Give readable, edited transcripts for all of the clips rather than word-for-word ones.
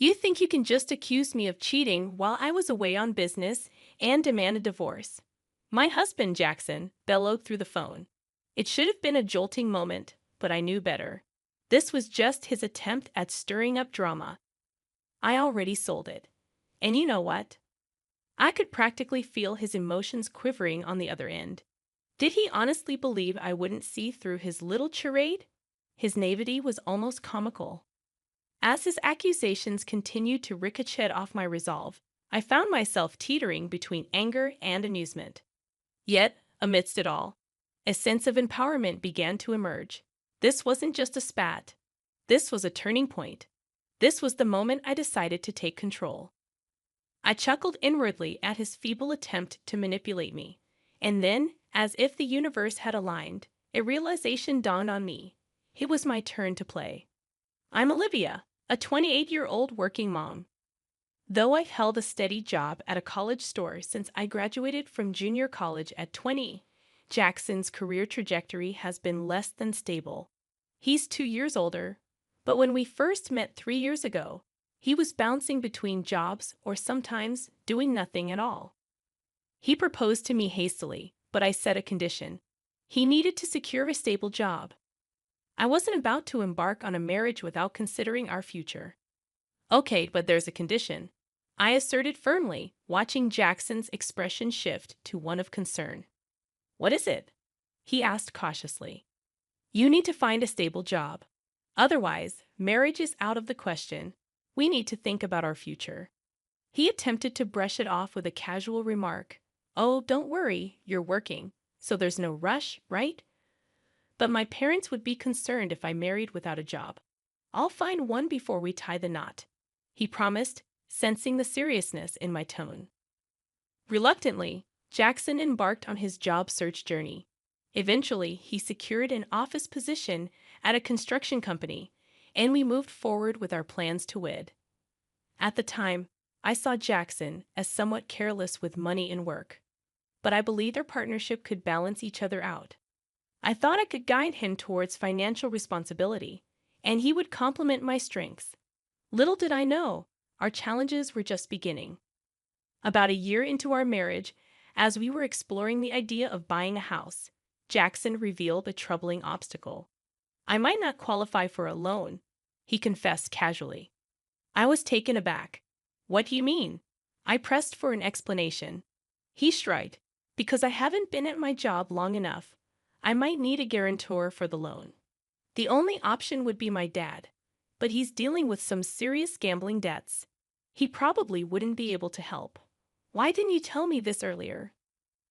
You think you can just accuse me of cheating while I was away on business and demand a divorce? My husband, Jackson, bellowed through the phone. It should have been a jolting moment, but I knew better. This was just his attempt at stirring up drama. I already sold it. And you know what? I could practically feel his emotions quivering on the other end. Did he honestly believe I wouldn't see through his little charade? His naivety was almost comical. As his accusations continued to ricochet off my resolve, I found myself teetering between anger and amusement. Yet, amidst it all, a sense of empowerment began to emerge. This wasn't just a spat. This was a turning point. This was the moment I decided to take control. I chuckled inwardly at his feeble attempt to manipulate me. And then, as if the universe had aligned, a realization dawned on me. It was my turn to play. I'm Olivia, a 28-year-old working mom. Though I've held a steady job at a college store since I graduated from junior college at 20, Jackson's career trajectory has been less than stable. He's 2 years older, but when we first met 3 years ago, he was bouncing between jobs or sometimes doing nothing at all. He proposed to me hastily, but I set a condition. He needed to secure a stable job. I wasn't about to embark on a marriage without considering our future. Okay, but there's a condition, I asserted firmly, watching Jackson's expression shift to one of concern. What is it? He asked cautiously. You need to find a stable job. Otherwise, marriage is out of the question. We need to think about our future. He attempted to brush it off with a casual remark. Oh, don't worry, you're working, so there's no rush, right? But my parents would be concerned if I married without a job. I'll find one before we tie the knot, he promised, sensing the seriousness in my tone. Reluctantly, Jackson embarked on his job search journey. Eventually, he secured an office position at a construction company, and we moved forward with our plans to wed. At the time, I saw Jackson as somewhat careless with money and work, but I believed our partnership could balance each other out. I thought I could guide him towards financial responsibility, and he would complement my strengths. Little did I know, our challenges were just beginning. About a year into our marriage, as we were exploring the idea of buying a house, Jackson revealed a troubling obstacle. I might not qualify for a loan, he confessed casually. I was taken aback. What do you mean? I pressed for an explanation. He shrugged. Because I haven't been at my job long enough, I might need a guarantor for the loan. The only option would be my dad, but he's dealing with some serious gambling debts. He probably wouldn't be able to help. Why didn't you tell me this earlier?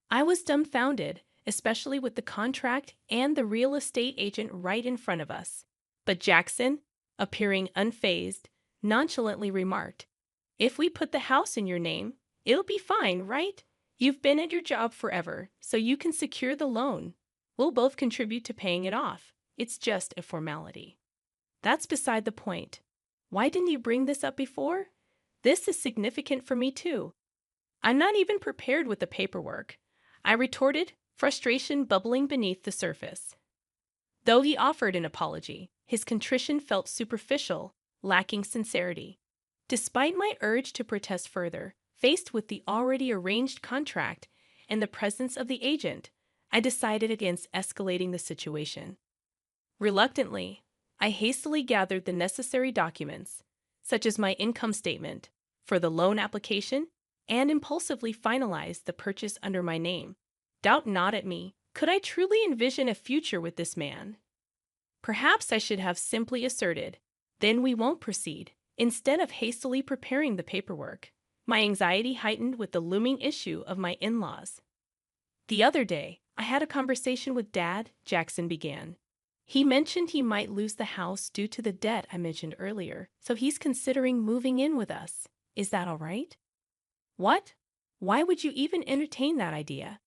I was dumbfounded, especially with the contract and the real estate agent right in front of us. But Jackson, appearing unfazed, nonchalantly remarked, If we put the house in your name, it'll be fine, right? You've been at your job forever, so you can secure the loan. We'll both contribute to paying it off. It's just a formality. That's beside the point. Why didn't you bring this up before? This is significant for me too. I'm not even prepared with the paperwork, I retorted, frustration bubbling beneath the surface. Though he offered an apology, his contrition felt superficial, lacking sincerity. Despite my urge to protest further, faced with the already arranged contract and the presence of the agent, I decided against escalating the situation. Reluctantly, I hastily gathered the necessary documents, such as my income statement, for the loan application, and impulsively finalized the purchase under my name. Doubt not at me. Could I truly envision a future with this man? Perhaps I should have simply asserted, then we won't proceed, instead of hastily preparing the paperwork. My anxiety heightened with the looming issue of my in-laws. The other day, I had a conversation with Dad, Jackson began. He mentioned he might lose the house due to the debt I mentioned earlier, so he's considering moving in with us. Is that all right? What? Why would you even entertain that idea?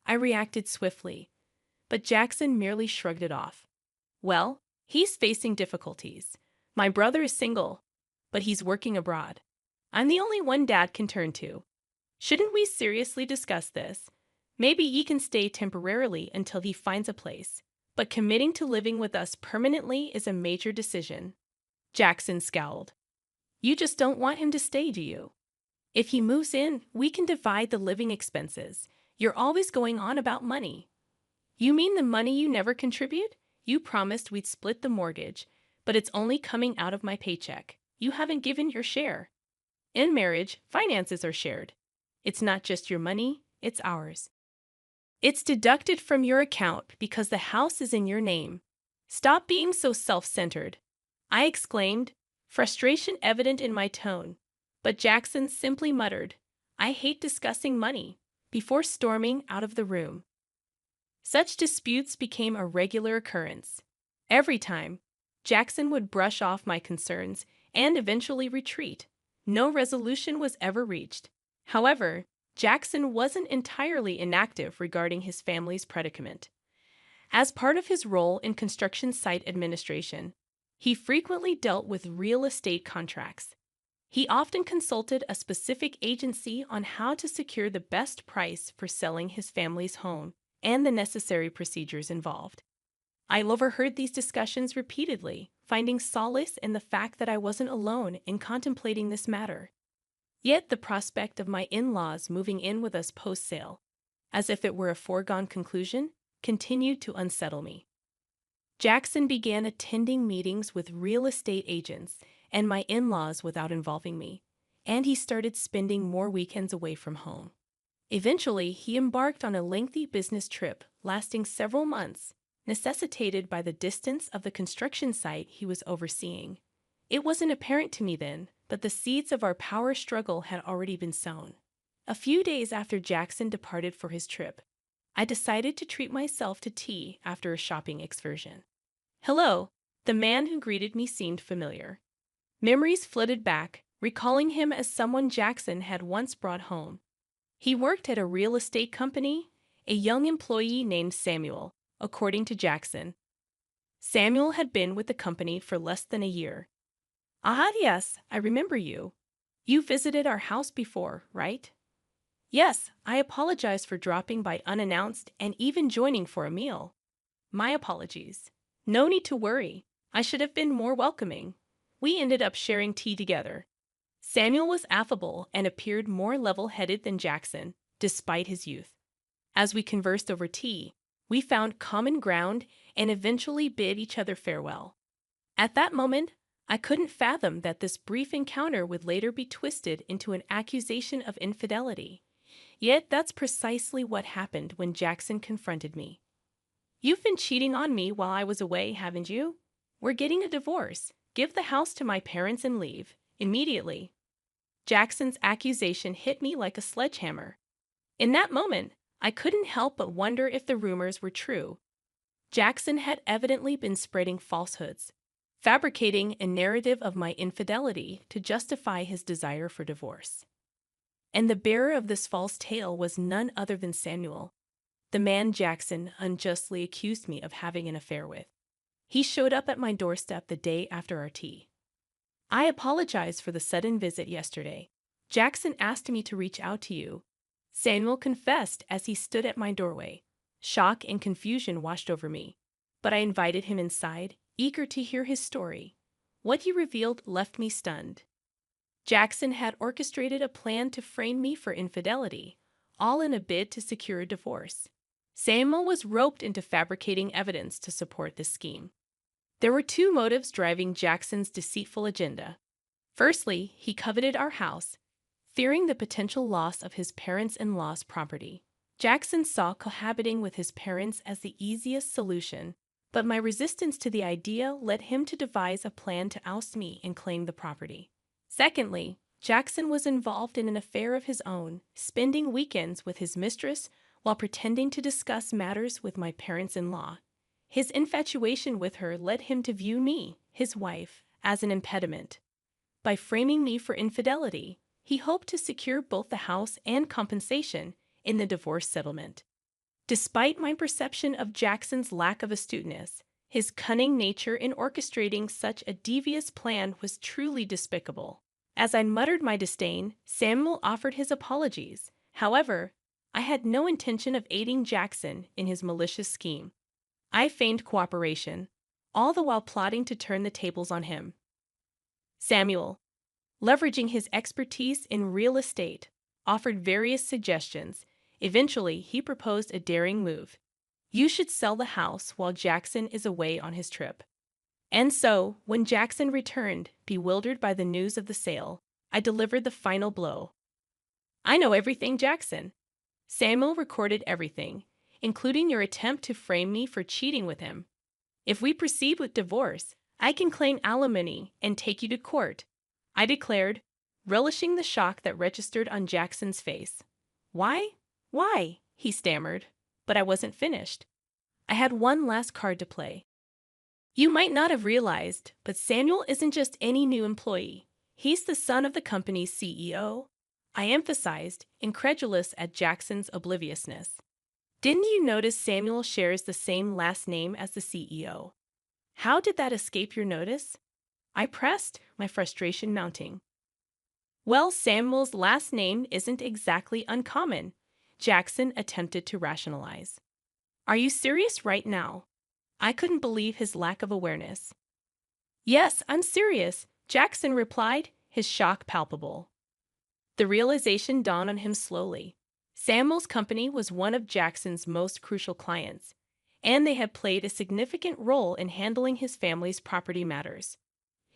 I reacted swiftly, but Jackson merely shrugged it off. Well, he's facing difficulties. My brother is single, but he's working abroad. I'm the only one Dad can turn to. Shouldn't we seriously discuss this? Maybe he can stay temporarily until he finds a place, but committing to living with us permanently is a major decision. Jackson scowled. You just don't want him to stay, do you? If he moves in, we can divide the living expenses. You're always going on about money. You mean the money you never contribute? You promised we'd split the mortgage, but it's only coming out of my paycheck. You haven't given your share. In marriage, finances are shared. It's not just your money, it's ours. It's deducted from your account because the house is in your name. Stop being so self-centered, I exclaimed, frustration evident in my tone. But Jackson simply muttered, I hate discussing money, before storming out of the room. Such disputes became a regular occurrence. Every time, Jackson would brush off my concerns and eventually retreat. No resolution was ever reached. However, Jackson wasn't entirely inactive regarding his family's predicament. As part of his role in construction site administration, he frequently dealt with real estate contracts. He often consulted a specific agency on how to secure the best price for selling his family's home and the necessary procedures involved. I overheard these discussions repeatedly, finding solace in the fact that I wasn't alone in contemplating this matter. Yet the prospect of my in-laws moving in with us post-sale, as if it were a foregone conclusion, continued to unsettle me. Jackson began attending meetings with real estate agents and my in-laws without involving me, and he started spending more weekends away from home. Eventually, he embarked on a lengthy business trip lasting several months, necessitated by the distance of the construction site he was overseeing. It wasn't apparent to me then, but the seeds of our power struggle had already been sown. A few days after Jackson departed for his trip, I decided to treat myself to tea after a shopping excursion. Hello, the man who greeted me seemed familiar. Memories flooded back, recalling him as someone Jackson had once brought home. He worked at a real estate company, a young employee named Samuel, according to Jackson. Samuel had been with the company for less than a year. Ah, yes, I remember you. You visited our house before, right? Yes, I apologize for dropping by unannounced and even joining for a meal. My apologies. No need to worry. I should have been more welcoming. We ended up sharing tea together. Samuel was affable and appeared more level-headed than Jackson, despite his youth. As we conversed over tea, we found common ground and eventually bid each other farewell. At that moment, I couldn't fathom that this brief encounter would later be twisted into an accusation of infidelity. Yet that's precisely what happened when Jackson confronted me. You've been cheating on me while I was away, haven't you? We're getting a divorce. Give the house to my parents and leave. Immediately. Jackson's accusation hit me like a sledgehammer. In that moment, I couldn't help but wonder if the rumors were true. Jackson had evidently been spreading falsehoods, fabricating a narrative of my infidelity to justify his desire for divorce. And the bearer of this false tale was none other than Samuel, the man Jackson unjustly accused me of having an affair with. He showed up at my doorstep the day after our tea. I apologize for the sudden visit yesterday. Jackson asked me to reach out to you. Samuel confessed as he stood at my doorway. Shock and confusion washed over me, but I invited him inside, eager to hear his story. What he revealed left me stunned. Jackson had orchestrated a plan to frame me for infidelity, all in a bid to secure a divorce. Samuel was roped into fabricating evidence to support this scheme. There were two motives driving Jackson's deceitful agenda. Firstly, he coveted our house, fearing the potential loss of his parents-in-law's property. Jackson saw cohabiting with his parents as the easiest solution, but my resistance to the idea led him to devise a plan to oust me and claim the property. Secondly, Jackson was involved in an affair of his own, spending weekends with his mistress while pretending to discuss matters with my parents-in-law. His infatuation with her led him to view me, his wife, as an impediment. By framing me for infidelity, he hoped to secure both the house and compensation in the divorce settlement. Despite my perception of Jackson's lack of astuteness, his cunning nature in orchestrating such a devious plan was truly despicable. As I muttered my disdain, Samuel offered his apologies. However, I had no intention of aiding Jackson in his malicious scheme. I feigned cooperation, all the while plotting to turn the tables on him. Samuel, leveraging his expertise in real estate, offered various suggestions. Eventually, he proposed a daring move. You should sell the house while Jackson is away on his trip. And so, when Jackson returned, bewildered by the news of the sale, I delivered the final blow. I know everything, Jackson. Samuel recorded everything, including your attempt to frame me for cheating with him. If we proceed with divorce, I can claim alimony and take you to court, I declared, relishing the shock that registered on Jackson's face. Why? Why? He stammered. But I wasn't finished. I had one last card to play. You might not have realized, but Samuel isn't just any new employee. He's the son of the company's CEO. I emphasized, incredulous at Jackson's obliviousness. Didn't you notice Samuel shares the same last name as the CEO? How did that escape your notice? I pressed, my frustration mounting. Well, Samuel's last name isn't exactly uncommon, Jackson attempted to rationalize. Are you serious right now? I couldn't believe his lack of awareness. Yes, I'm serious, Jackson replied, his shock palpable. The realization dawned on him slowly. Samuel's company was one of Jackson's most crucial clients, and they had played a significant role in handling his family's property matters.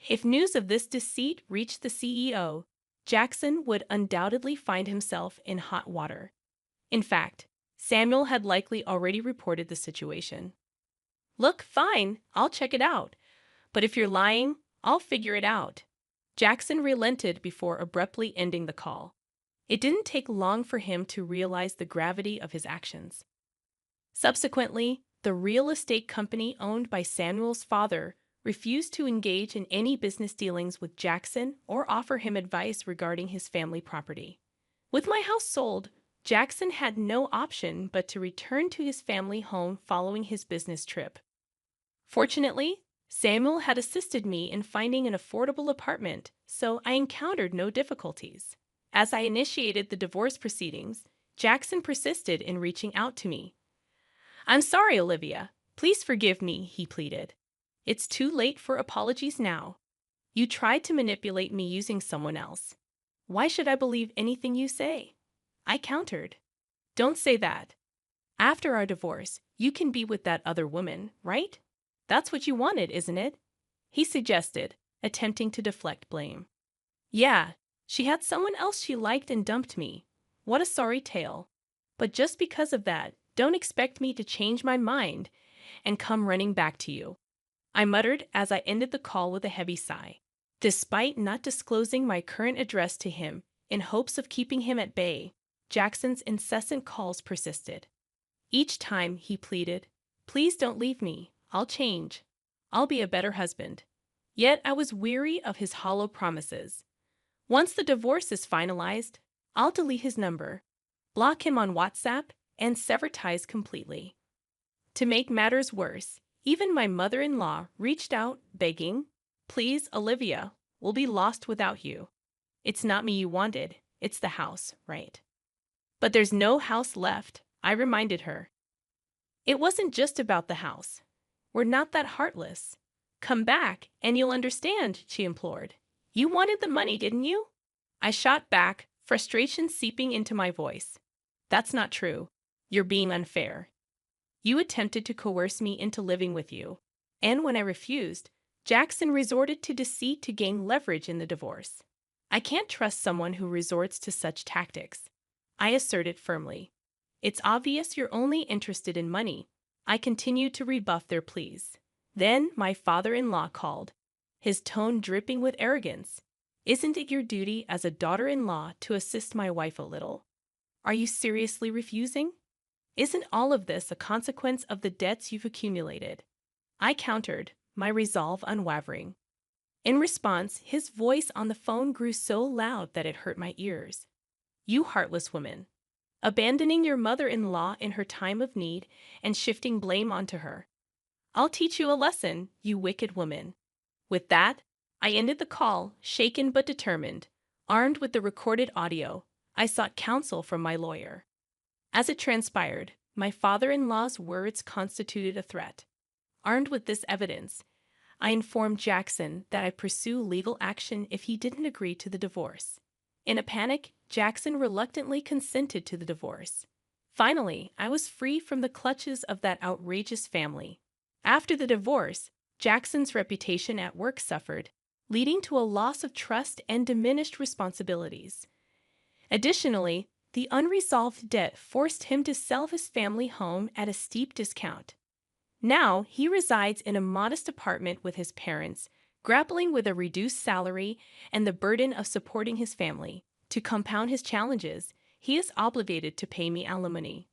If news of this deceit reached the CEO, Jackson would undoubtedly find himself in hot water. In fact, Samuel had likely already reported the situation. Look, fine, I'll check it out. But if you're lying, I'll figure it out. Jackson relented before abruptly ending the call. It didn't take long for him to realize the gravity of his actions. Subsequently, the real estate company owned by Samuel's father refused to engage in any business dealings with Jackson or offer him advice regarding his family property. With my house sold, Jackson had no option but to return to his family home following his business trip. Fortunately, Samuel had assisted me in finding an affordable apartment, so I encountered no difficulties. As I initiated the divorce proceedings, Jackson persisted in reaching out to me. I'm sorry, Olivia. Please forgive me, he pleaded. It's too late for apologies now. You tried to manipulate me using someone else. Why should I believe anything you say? I countered. Don't say that. After our divorce, you can be with that other woman, right? That's what you wanted, isn't it? He suggested, attempting to deflect blame. Yeah, she had someone else she liked and dumped me. What a sorry tale. But just because of that, don't expect me to change my mind and come running back to you. I muttered as I ended the call with a heavy sigh. Despite not disclosing my current address to him in hopes of keeping him at bay, Jackson's incessant calls persisted. Each time he pleaded, please don't leave me. I'll change. I'll be a better husband. Yet I was weary of his hollow promises. Once the divorce is finalized, I'll delete his number, block him on WhatsApp, and sever ties completely. To make matters worse, even my mother-in-law reached out, begging, please, Olivia, we'll be lost without you. It's not me you wanted, it's the house, right? But there's no house left, I reminded her. It wasn't just about the house. We're not that heartless. Come back, and you'll understand, she implored. You wanted the money, didn't you? I shot back, frustration seeping into my voice. That's not true. You're being unfair. You attempted to coerce me into living with you, and when I refused, Jackson resorted to deceit to gain leverage in the divorce. I can't trust someone who resorts to such tactics, I asserted firmly. It's obvious you're only interested in money. I continued to rebuff their pleas. Then my father-in-law called, his tone dripping with arrogance. Isn't it your duty as a daughter-in-law to assist my wife a little? Are you seriously refusing? Isn't all of this a consequence of the debts you've accumulated? I countered, my resolve unwavering. In response, his voice on the phone grew so loud that it hurt my ears. You heartless woman. Abandoning your mother-in-law in her time of need and shifting blame onto her. I'll teach you a lesson, you wicked woman. With that, I ended the call, shaken but determined. Armed with the recorded audio, I sought counsel from my lawyer. As it transpired, my father-in-law's words constituted a threat. Armed with this evidence, I informed Jackson that I'd pursue legal action if he didn't agree to the divorce. In a panic, Jackson reluctantly consented to the divorce. Finally, I was free from the clutches of that outrageous family. After the divorce, Jackson's reputation at work suffered, leading to a loss of trust and diminished responsibilities. Additionally, the unresolved debt forced him to sell his family home at a steep discount. Now, he resides in a modest apartment with his parents, grappling with a reduced salary and the burden of supporting his family. To compound his challenges, he is obligated to pay me alimony.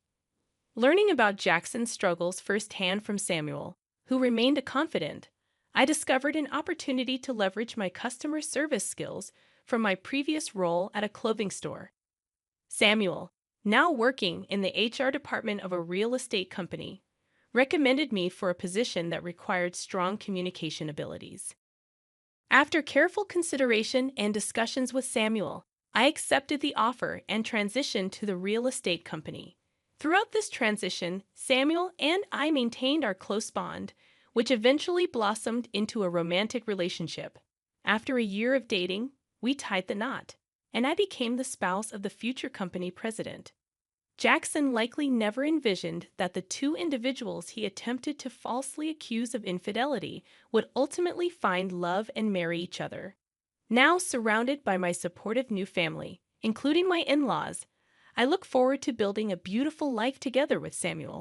Learning about Jackson's struggles firsthand from Samuel, who remained a confidant, I discovered an opportunity to leverage my customer service skills from my previous role at a clothing store. Samuel, now working in the HR department of a real estate company, recommended me for a position that required strong communication abilities. After careful consideration and discussions with Samuel, I accepted the offer and transitioned to the real estate company. Throughout this transition, Samuel and I maintained our close bond, which eventually blossomed into a romantic relationship. After a year of dating, we tied the knot, and I became the spouse of the future company president. Jackson likely never envisioned that the two individuals he attempted to falsely accuse of infidelity would ultimately find love and marry each other. Now surrounded by my supportive new family, including my in-laws, I look forward to building a beautiful life together with Samuel.